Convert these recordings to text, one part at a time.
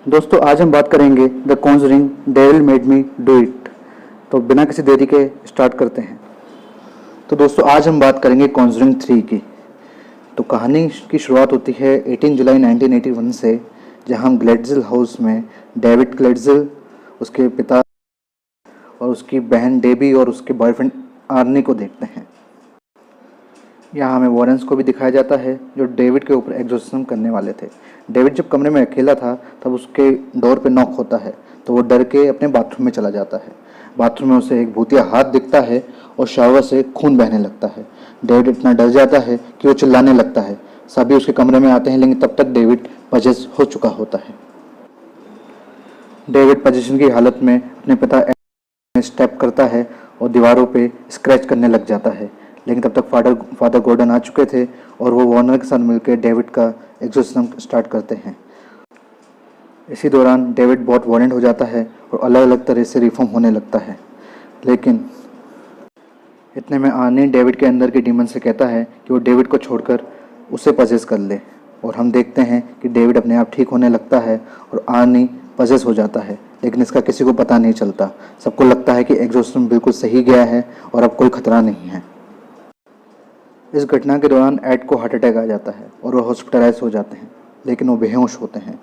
दोस्तों आज हम बात करेंगे the Conjuring devil made me do it. तो बिना किसी देरी के स्टार्ट करते हैं। तो दोस्तों आज हम बात करेंगे कॉन्जरिंग 3 की। तो कहानी की शुरुआत होती है 18 जुलाई 1981 से, जहां हम ग्लेडजिल हाउस में डेविड ग्लेडजिल, उसके पिता और उसकी बहन डेबी और उसके बॉयफ्रेंड आर्नी को देखते हैं। यहाँ हमें वॉरेंस को भी दिखाया जाता है जो डेविड के ऊपर एग्जॉर्सिज्म करने वाले थे। डेविड जब कमरे में अकेला था तब उसके डोर पे नॉक होता है तो वो डर के अपने बाथरूम में चला जाता है। बाथरूम में उसे एक भूतिया हाथ दिखता है और शावर से खून बहने लगता है। डेविड इतना डर जाता है कि वो चिल्लाने लगता है। सभी उसके कमरे में आते हैं लेकिन तब तक डेविड पजेस हो चुका होता है। डेविड पजेशन की हालत में अपने पिता स्टेप करता है और दीवारों पे स्क्रैच करने लग जाता है, लेकिन तब तक फादर गॉर्डन आ चुके थे और वो वार्नर के साथ मिलकर डेविड का एग्जॉर्सिज्म स्टार्ट करते हैं। इसी दौरान डेविड बहुत वायलेंट हो जाता है और अलग अलग तरह से रिफॉर्म होने लगता है। लेकिन इतने में आर्नी डेविड के अंदर के डीमन से कहता है कि वो डेविड को छोड़कर उसे पजेस कर ले, और हम देखते हैं कि डेविड अपने आप ठीक होने लगता है और आर्नी पजेस हो जाता है। लेकिन इसका किसी को पता नहीं चलता। सबको लगता है कि एग्जॉर्सिज्म बिल्कुल सही गया है और अब कोई खतरा नहीं है। इस घटना के दौरान एड को हार्ट अटैक आ जाता है और वो हॉस्पिटलाइज हो जाते हैं, लेकिन वो बेहोश होते हैं।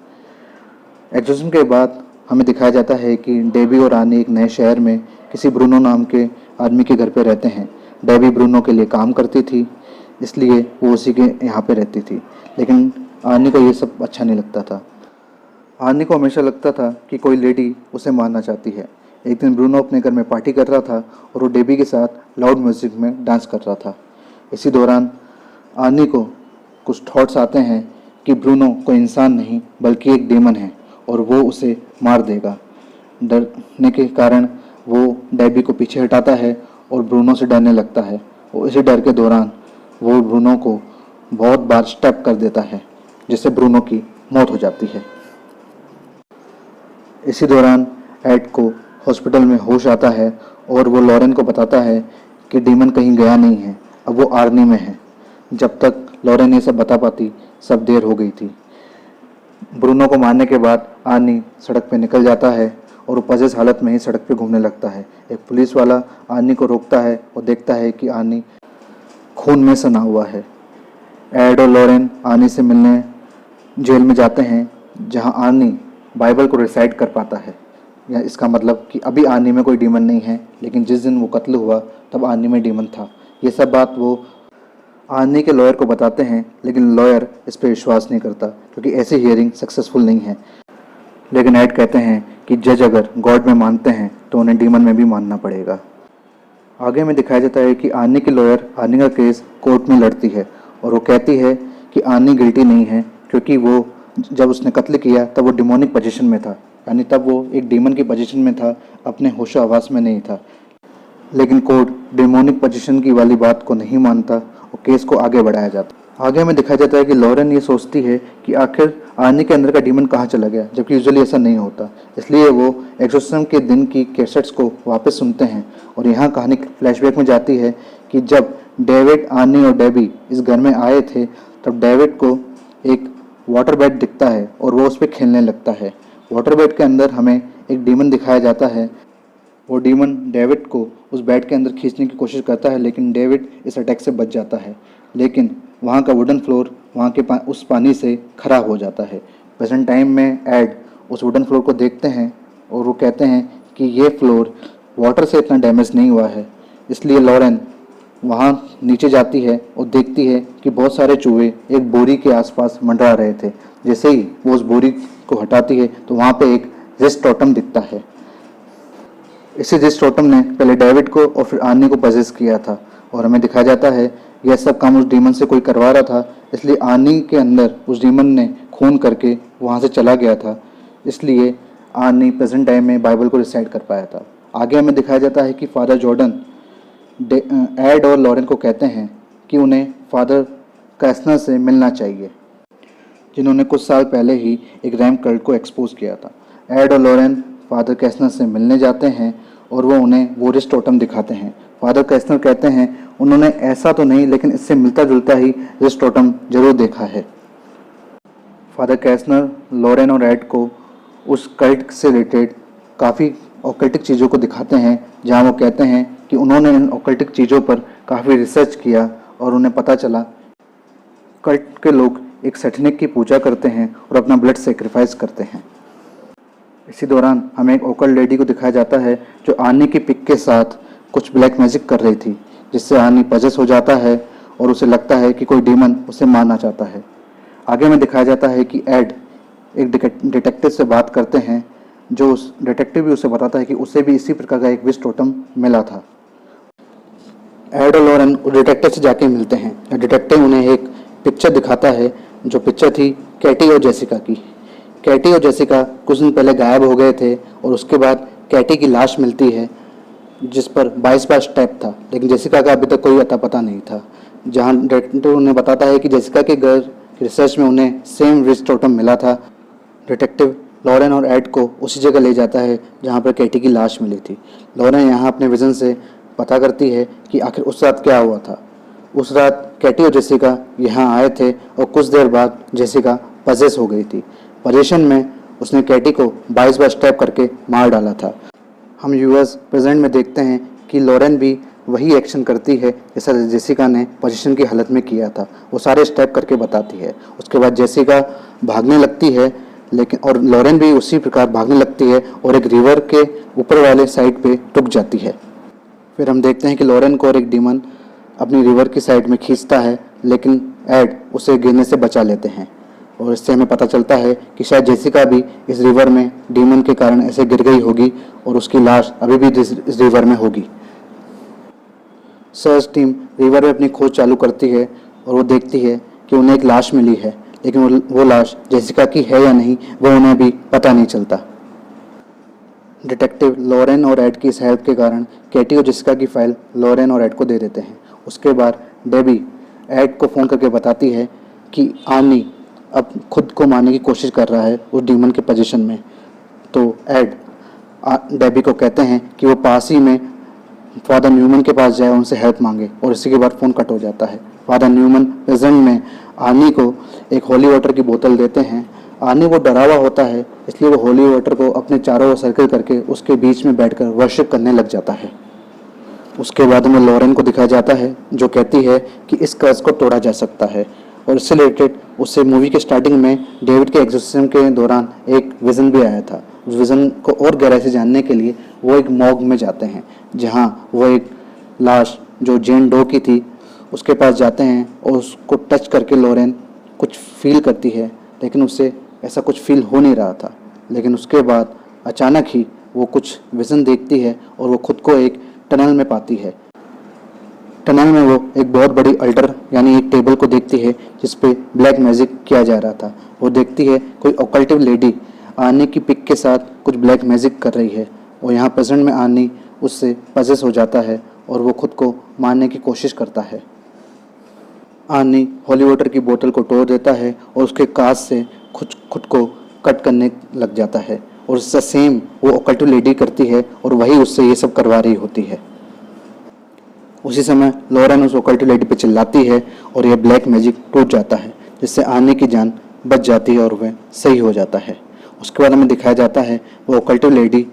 एग्जॉर्सिज्म के बाद हमें दिखाया जाता है कि डेबी और आनी एक नए शहर में किसी ब्रूनो नाम के आदमी के घर पे रहते हैं। डेबी ब्रूनो के लिए काम करती थी, इसलिए वो उसी के यहाँ पे रहती थी। लेकिन आनी को ये सब अच्छा नहीं लगता था। आनी को हमेशा लगता था कि कोई लेडी उसे मारना चाहती है। एक दिन ब्रूनो अपने घर में पार्टी कर रहा था और वो डेबी के साथ लाउड म्यूजिक में डांस कर रहा था। इसी दौरान आनी को कुछ थॉट्स आते हैं कि ब्रूनो कोई इंसान नहीं बल्कि एक डेमन है और वो उसे मार देगा। डरने के कारण वो डेबी को पीछे हटाता है और ब्रूनो से डरने लगता है, और इसी डर के दौरान वो ब्रूनो को बहुत बार स्टेप कर देता है, जिससे ब्रूनो की मौत हो जाती है। इसी दौरान एड को हॉस्पिटल में होश आता है और वो लॉरेन को बताता है कि डीमन कहीं गया नहीं है, अब वो आर्नी में है। जब तक लॉरेन ये सब बता पाती सब देर हो गई थी। ब्रूनो को मारने के बाद आर्नी सड़क पे निकल जाता है और वो पजेस हालत में ही सड़क पे घूमने लगता है। एक पुलिस वाला आर्नी को रोकता है और देखता है कि आर्नी खून में सना हुआ है। एड और लॉरेन आर्नी से मिलने जेल में जाते हैं, जहां आर्नी बाइबल को रिसाइट कर पाता है। या इसका मतलब कि अभी आर्नी में कोई डीमन नहीं है, लेकिन जिस दिन वो कत्ल हुआ तब आर्नी में डीमन था। ये सब बात वो आर्नी के लॉयर को बताते हैं, लेकिन लॉयर इस पर विश्वास नहीं करता क्योंकि ऐसी हियरिंग सक्सेसफुल नहीं है। लेकिन एड कहते हैं कि जज अगर गॉड में मानते हैं तो उन्हें डीमन में भी मानना पड़ेगा। आगे में दिखाया जाता है कि आर्नी की लॉयर आर्नी का केस कोर्ट में लड़ती है और वो कहती है कि आर्नी गिल्टी नहीं है, क्योंकि वो जब उसने कत्ल किया तब वो डिमोनिक पोजीशन में था, यानी तब वो एक डीमन की पोजीशन में था, अपने होशो हवास में नहीं था। लेकिन कोर्ट डिमोनिक पोजीशन की वाली बात को नहीं मानता और केस को आगे बढ़ाया जाता। आगे हमें दिखाया जाता है कि लॉरेन ये सोचती है कि आखिर आर्नी के अंदर का डीमन कहाँ चला गया, जबकि यूजुअली ऐसा नहीं होता। इसलिए वो एग्जॉर्सिज्म के दिन की कैसेट्स को वापस सुनते हैं और यहाँ कहानी फ्लैशबैक में जाती है कि जब डेविड, आर्नी और डेबी इस घर में आए थे तब डेविड को एक वाटर बेड दिखता है और वो उस पर खेलने लगता है। वाटर बेड के अंदर हमें एक डीमन दिखाया जाता है। वो डीमन डेविड को उस बेड के अंदर खींचने की कोशिश करता है, लेकिन डेविड इस अटैक से बच जाता है। लेकिन वहाँ का वुडन फ्लोर वहाँ के उस पानी से खराब हो जाता है। प्रेजेंट टाइम में एड उस वुडन फ्लोर को देखते हैं और वो कहते हैं कि ये फ्लोर वाटर से इतना डैमेज नहीं हुआ है। इसलिए लॉरेन वहाँ नीचे जाती है और देखती है कि बहुत सारे चूहे एक बोरी के आसपास मंडरा रहे थे। जैसे ही वो उस बोरी को हटाती है तो वहाँ पे एक रिस्ट टोटम दिखता है। इसी रिस्ट टोटम ने पहले डेविड को और फिर आर्नी को पजेस किया था, और हमें दिखाया जाता है यह सब काम उस डीमन से कोई करवा रहा था, इसलिए आर्नी के अंदर उस डीमन ने खून करके वहाँ से चला गया था। इसलिए आर्नी प्रेजेंट टाइम में बाइबल को रिसाइट कर पाया था। आगे हमें दिखाया जाता है कि फादर जॉर्डन एड और लॉरेन को कहते हैं कि उन्हें फादर कैसनर से मिलना चाहिए, जिन्होंने कुछ साल पहले ही एक रैम कल्ट को एक्सपोज किया था। एड और लॉरेन फादर कैसनर से मिलने जाते हैं और वो उन्हें वो रिस्ट टोटम दिखाते हैं। फादर कैसनर कहते हैं उन्होंने ऐसा तो नहीं, लेकिन इससे मिलता जुलता ही रिस्ट टोटम जरूर देखा है। फादर कैसनर लॉरेन और एड को उस कल्ट से रिलेटेड काफ़ी ऑकल्टिक चीज़ों को दिखाते हैं, जहां वो कहते हैं कि उन्होंने इन ऑकल्टिक चीज़ों पर काफ़ी रिसर्च किया और उन्हें पता चला कल्ट के लोग एक सैटेनिक की पूजा करते हैं और अपना ब्लड सेक्रीफाइस करते हैं। इसी दौरान हमें एक ओकल्ट लेडी को दिखाया जाता है जो आनी की पिक के साथ कुछ ब्लैक मैजिक कर रही थी, जिससे आनी पजेस हो जाता है और उसे लगता है कि कोई डीमन उसे मारना चाहता है। आगे में दिखाया जाता है कि एड एक डिटेक्टिव से बात करते हैं, जो उस डिटेक्टिव भी उसे बताता है कि उसे भी इसी प्रकार का एक विश टोटम मिला था। एड और लॉरेन डिटेक्टिव से जाके मिलते हैं। डिटेक्टिव उन्हें एक पिक्चर दिखाता है, जो पिक्चर थी कैटी और जेसिका की। कैटी और जेसिका कुछ दिन पहले गायब हो गए थे और उसके बाद कैटी की लाश मिलती है जिस पर 22 स्टेप था, लेकिन जेसिका का अभी तक कोई अता पता नहीं था। जहां डिटेक्टिव उन्हें बताता है कि जेसिका के घर की रिसर्च में उन्हें सेम विश टोटम मिला था। डिटेक्टिव लॉरेन और एड को उसी जगह ले जाता है जहां पर कैटी की लाश मिली थी। लॉरेन यहां अपने विजन से पता करती है कि आखिर उस रात क्या हुआ था। उस रात कैटी और जेसिका यहाँ आए थे और कुछ देर बाद जेसिका पजेस हो गई थी। पोजीशन में उसने कैटी को 22 बार स्टैब करके मार डाला था। हम यूएस प्रेजेंट में देखते हैं कि लॉरेन भी वही एक्शन करती है जैसा जेसिका ने पोजीशन की हालत में किया था। वो सारे स्टेप करके बताती है। उसके बाद जेसिका भागने लगती है, लेकिन और लॉरेन भी उसी प्रकार भागने लगती है और एक रिवर के ऊपर वाले साइड पे रुक जाती है। फिर हम देखते हैं कि लॉरेन को और एक डीमन अपनी रिवर की साइड में खींचता है, लेकिन एड उसे गिरने से बचा लेते हैं और इससे हमें पता चलता है कि शायद जेसिका भी इस रिवर में डीमन के कारण ऐसे गिर गई होगी और उसकी लाश अभी भी इस रिवर में होगी। सर्च टीम रिवर में अपनी खोज चालू करती है और वो देखती है कि उन्हें एक लाश मिली है, लेकिन वो लाश जेसिका की है या नहीं वो उन्हें भी पता नहीं चलता। डिटेक्टिव लॉरेन और एड की इस हेल्प के कारण कैटी और जेसिका की फाइल लॉरेन और एड को दे देते हैं। उसके बाद डेबी एड को फ़ोन करके बताती है कि आनी अब खुद को मारने की कोशिश कर रहा है उस डीमन के पोजीशन में। तो एड डेबी को कहते हैं कि वो पास ही में फादर न्यूमन के पास जाए, उनसे हेल्प मांगे, और इसी के बाद फ़ोन कट हो जाता है। फादर न्यूमन प्रेजेंट में आनी को एक होली वाटर की बोतल देते हैं। आनी वो डरा हुआ होता है, इसलिए वो होली वाटर को अपने चारों ओर सर्कल करके उसके बीच में बैठकर वर्शिप करने लग जाता है। उसके बाद में लॉरेन को दिखाया जाता है जो कहती है कि इस कर्ज को तोड़ा जा सकता है, और इससे रिलेटेड उससे मूवी के स्टार्टिंग में डेविड के एग्जॉर्सिज्म के दौरान एक विज़न भी आया था। उस विज़न को और गहराई से जानने के लिए वो एक मॉग में जाते हैं, जहां वो एक लाश जो जेन डो की थी उसके पास जाते हैं और उसको टच करके लॉरेन कुछ फील करती है, लेकिन उससे ऐसा कुछ फील हो नहीं रहा था। लेकिन उसके बाद अचानक ही वो कुछ विज़न देखती है और वो खुद को एक टनल में पाती है। टनल में वो एक बहुत बड़ी अल्टर यानी एक टेबल को देखती है जिस पे ब्लैक मैजिक किया जा रहा था। वो देखती है कोई ऑकल्टिव लेडी आनी की पिक के साथ कुछ ब्लैक मैजिक कर रही है, और यहाँ प्रेजेंट में आनी उससे पजेस हो जाता है और वो खुद को मारने की कोशिश करता है। आनी होली वाटर की बोतल को तोड़ देता है और उसके कांच से खुद को कट करने लग जाता है, और उससे सेम वो ऑकल्टिव लेडी करती है और वही उससे ये सब करवा रही होती है। उसी समय लॉरेन उस ऑकल्टिव लेडी पे चिल्लाती है और यह ब्लैक मैजिक टूट जाता है, जिससे आने की जान बच जाती है और वह सही हो जाता है। उसके बाद हमें दिखाया जाता है वो ऑकल्टिव लेडी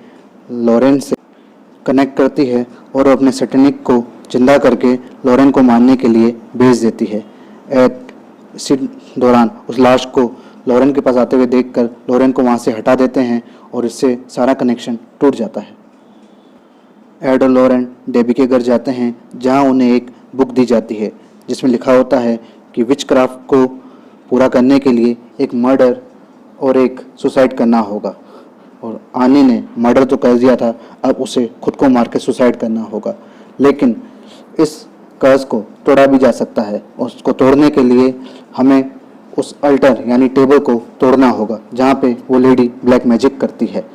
लॉरेन से कनेक्ट करती है और अपने सैटेनिक को जिंदा करके लॉरेन को मारने के लिए भेज देती है। इसी दौरान उस लाश को लॉरेन के पास आते हुए देखकर लॉरेन को वहाँ से हटा देते हैं और इससे सारा कनेक्शन टूट जाता है। एड और लॉरेन डेबी के घर जाते हैं, जहाँ उन्हें एक बुक दी जाती है जिसमें लिखा होता है कि विच क्राफ्ट को पूरा करने के लिए एक मर्डर और एक सुसाइड करना होगा, और आनी ने मर्डर तो कर दिया था, अब उसे खुद को मार के सुसाइड करना होगा। लेकिन इस कर्ज को तोड़ा भी जा सकता है, और उसको तोड़ने के लिए हमें उस अल्टर यानी टेबल को तोड़ना होगा जहाँ पे वो लेडी ब्लैक मैजिक करती है।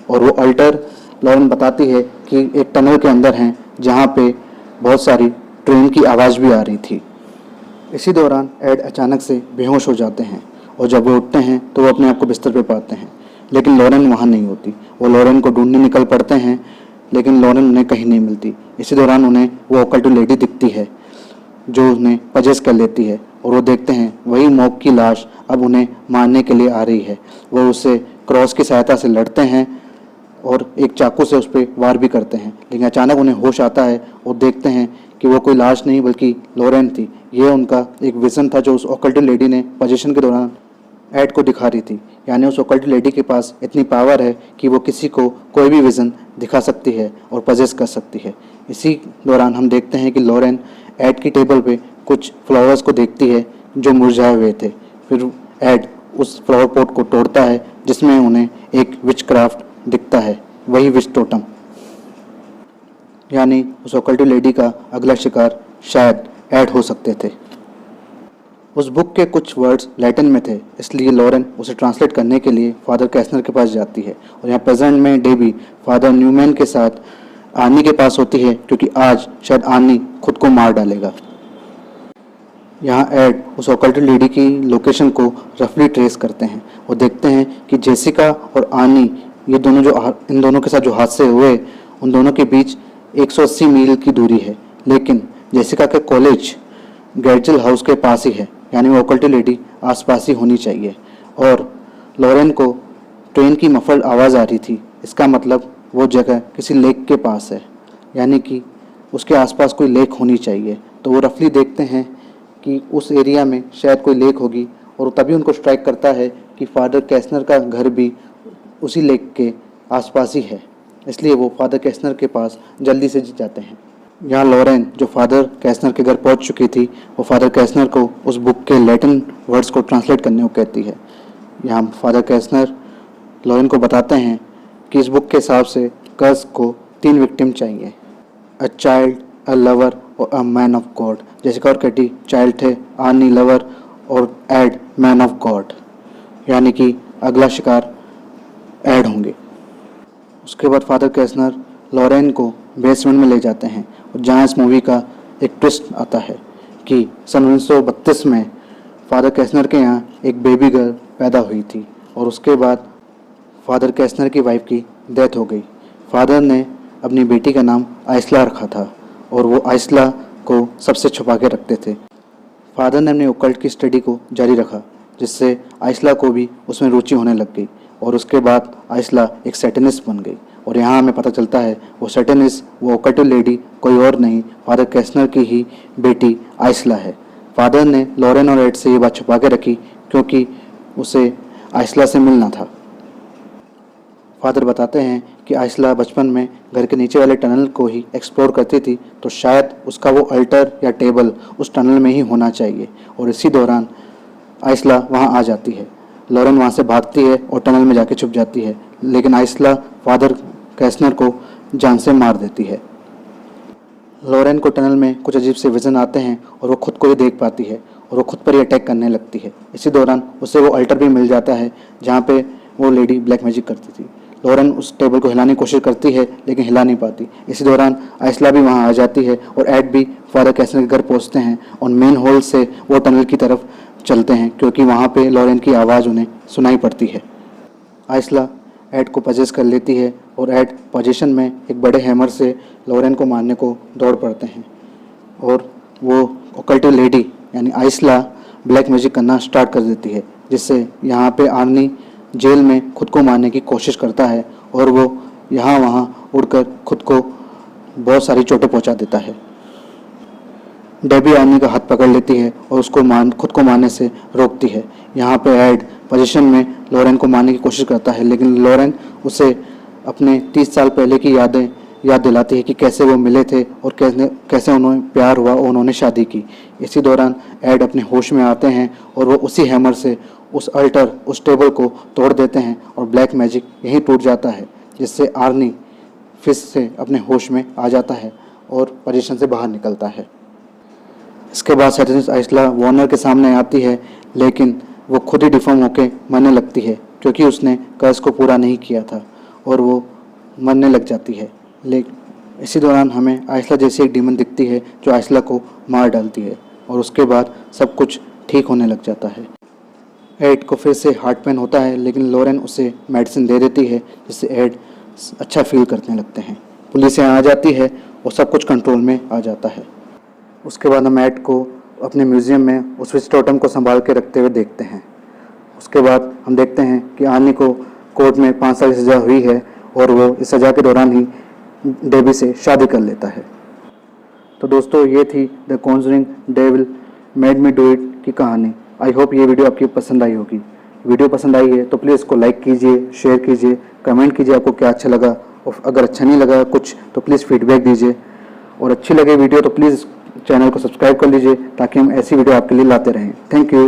और वो अल्टर लॉरेन बताती है कि एक टनल के अंदर हैं जहाँ पे बहुत सारी ट्रेन की आवाज़ भी आ रही थी। इसी दौरान एड अचानक से बेहोश हो जाते हैं, और जब वो उठते हैं तो वो अपने आप को बिस्तर पे पाते हैं, लेकिन लॉरेन वहाँ नहीं होती। वो लॉरेन को ढूंढने निकल पड़ते हैं, लेकिन लॉरेन उन्हें कहीं नहीं मिलती। इसी दौरान उन्हें वो ऑकल्ट लेडी दिखती है जो उन्हें पजेस कर लेती है, और वो देखते हैं वही मॉग की लाश अब उन्हें मारने के लिए आ रही है। वो उसे क्रॉस की सहायता से लड़ते हैं और एक चाकू से उस पर वार भी करते हैं, लेकिन अचानक उन्हें होश आता है और देखते हैं कि वो कोई लाश नहीं बल्कि लॉरेन थी। ये उनका एक विज़न था जो उस ऑकल्ट लेडी ने पोजीशन के दौरान एड को दिखा रही थी। यानी उस ऑकल्ट लेडी के पास इतनी पावर है कि वो किसी को कोई भी विज़न दिखा सकती है और पजेस कर सकती है। इसी दौरान हम देखते हैं कि लॉरेन एड की टेबल पे कुछ फ्लावर्स को देखती है जो मुरझाए हुए थे। फिर एड उस फ्लावर पॉट को तोड़ता है जिसमें उन्हें एक विच क्राफ्ट दिखता है, वही विच टोटम। यानी उस ऑकल्ट लेडी का अगला शिकार शायद एड हो सकते थे। उस बुक के कुछ वर्ड्स लैटिन में थे, इसलिए लॉरेन उसे ट्रांसलेट करने के लिए फादर कैस्नर के पास जाती है। और यहाँ प्रेजेंट में डेबी फादर न्यूमैन के साथ आनी के पास होती है, क्योंकि आज शायद आनी खुद को मार डालेगा। यहाँ एड उस ऑकल्ट लेडी की लोकेशन को रफली ट्रेस करते हैं और देखते हैं कि जेसिका और आनी, ये दोनों इन दोनों के साथ जो हादसे हुए उन दोनों के बीच 180 मील की दूरी है, लेकिन जेसिका के कॉलेज गैर्जल हाउस के पास ही है। यानी वो ऑकल्ट लेडी आसपास ही होनी चाहिए। और लॉरेन को ट्रेन की मफल्ड आवाज़ आ रही थी, इसका मतलब वो जगह किसी लेक के पास है, यानी कि उसके आसपास कोई लेक होनी चाहिए। तो वो रफली देखते हैं कि उस एरिया में शायद कोई लेक होगी और तभी उनको स्ट्राइक करता है कि फादर कैस्नर का घर भी उसी लेक के आसपास ही है, इसलिए वो फादर कैस्नर के पास जल्दी से जाते हैं। यहाँ लॉरेन जो फादर कैस्नर के घर पहुँच चुकी थी, वो फादर कैस्नर को उस बुक के लैटिन वर्ड्स को ट्रांसलेट करने को कहती है। यहाँ फादर कैस्नर लॉरेन को बताते हैं कि इस बुक के हिसाब से कर्स को 3 विक्टिम चाहिए, अ चाइल्ड, अ लवर और a man of God. Jessica और कैटी चाइल्ड थे, आनी लवर और एड मैन ऑफ गॉड, यानी कि अगला शिकार एड होंगे। उसके बाद फादर कैस्नर लॉरेन को बेसमेंट में ले जाते हैं और जहाँ इस मूवी का एक ट्विस्ट आता है कि सन 1932 में फादर कैस्नर के यहाँ एक बेबी गर्ल पैदा हुई थी और उसके बाद फादर कैस्नर की वाइफ की डेथ हो गई। फादर ने अपनी बेटी का नाम आइसला रखा था और वो आइसला को सबसे छुपा के रखते थे। फादर ने अपने ओकल्ट की स्टडी को जारी रखा, जिससे आइसला को भी उसमें रुचि होने लग गई और उसके बाद आइसला एक सैटनिस्ट बन गई। और यहाँ हमें पता चलता है वो सैटनिस्ट, वो ऑकल्ट लेडी कोई और नहीं, फादर कैस्नर की ही बेटी आइसला है। फादर ने लॉरेन और एड से ये बात छुपा के रखी क्योंकि उसे आइसला से मिलना था। फादर बताते हैं कि आइसला बचपन में घर के नीचे वाले टनल को ही एक्सप्लोर करती थी, तो शायद उसका वो अल्टर या टेबल उस टनल में ही होना चाहिए। और इसी दौरान आइसला वहाँ आ जाती है। लॉरेन वहाँ से भागती है और टनल में जाके छुप जाती है, लेकिन आइसला फादर कैस्नर को जान से मार देती है। लॉरेन को टनल में कुछ अजीब से विजन आते हैं और वो खुद को ही देख पाती है और वो खुद पर ही अटैक करने लगती है। इसी दौरान उसे वो अल्टर भी मिल जाता है जहाँ पे वो लेडी ब्लैक मैजिक करती थी। लॉरेन उस टेबल को हिलाने की कोशिश करती है लेकिन हिला नहीं पाती। इसी दौरान आइसला भी वहाँ आ जाती है और एड भी फादर कैस्नर के घर पहुँचते हैं और मेन हॉल से वो टनल की तरफ चलते हैं क्योंकि वहाँ पे लॉरेन की आवाज़ उन्हें सुनाई पड़ती है। आइसला एड को पजेस कर लेती है और एड पोजीशन में एक बड़े हैमर से लॉरेन को मारने को दौड़ पड़ते हैं और वो ऑकल्ट लेडी यानी आइसला ब्लैक मैजिक करना स्टार्ट कर देती है, जिससे यहाँ पे आर्नी जेल में खुद को मारने की कोशिश करता है और वो यहाँ वहाँ उड़कर खुद को बहुत सारी चोटें पहुँचा देता है। डेबी आर्नी का हाथ पकड़ लेती है और उसको खुद को मारने से रोकती है। यहाँ पे एड पोजीशन में लॉरेन को मारने की कोशिश करता है, लेकिन लॉरेन उसे अपने 30 साल पहले की याद दिलाती है कि कैसे वो मिले थे और कैसे उन्हें प्यार हुआ और उन्होंने शादी की। इसी दौरान एड अपने होश में आते हैं और वो उसी हैमर से उस अल्टर, उस टेबल को तोड़ देते हैं और ब्लैक मैजिक यहीं टूट जाता है, जिससे आर्नी फिर से अपने होश में आ जाता है और पोजीशन से बाहर निकलता है। इसके बाद सैटनिस्ट आइसला वार्नर के सामने आती है, लेकिन वो खुद ही डिफॉर्म होकर मरने लगती है क्योंकि उसने कर्ज को पूरा नहीं किया था और वो मरने लग जाती है। लेकिन इसी दौरान हमें आइसला जैसी एक डीमन दिखती है जो आइसला को मार डालती है और उसके बाद सब कुछ ठीक होने लग जाता है। एड को फिर से हार्ट पेन होता है, लेकिन लॉरेन उसे मेडिसिन दे देती है जिससे एड अच्छा फील करने लगते हैं। पुलिस यहाँ आ जाती है और सब कुछ कंट्रोल में आ जाता है। उसके बाद हम एड को अपने म्यूज़ियम में उस विच टोटम को संभाल के रखते हुए देखते हैं। उसके बाद हम देखते हैं कि आनी को कोर्ट में 5 साल की सज़ा हुई है और वो इस सज़ा के दौरान ही डेबी से शादी कर लेता है। तो दोस्तों ये थी the Conjuring devil made me do it की कहानी। आई होप ये वीडियो आपकी पसंद आई होगी। वीडियो पसंद आई है तो प्लीज़ इसको लाइक कीजिए, शेयर कीजिए, कमेंट कीजिए आपको क्या अच्छा लगा, और अगर अच्छा नहीं लगा कुछ तो प्लीज़ फीडबैक दीजिए, और अच्छी लगे वीडियो तो प्लीज़ चैनल को सब्सक्राइब कर लीजिए ताकि हम ऐसी वीडियो आपके लिए लाते रहें। Thank you.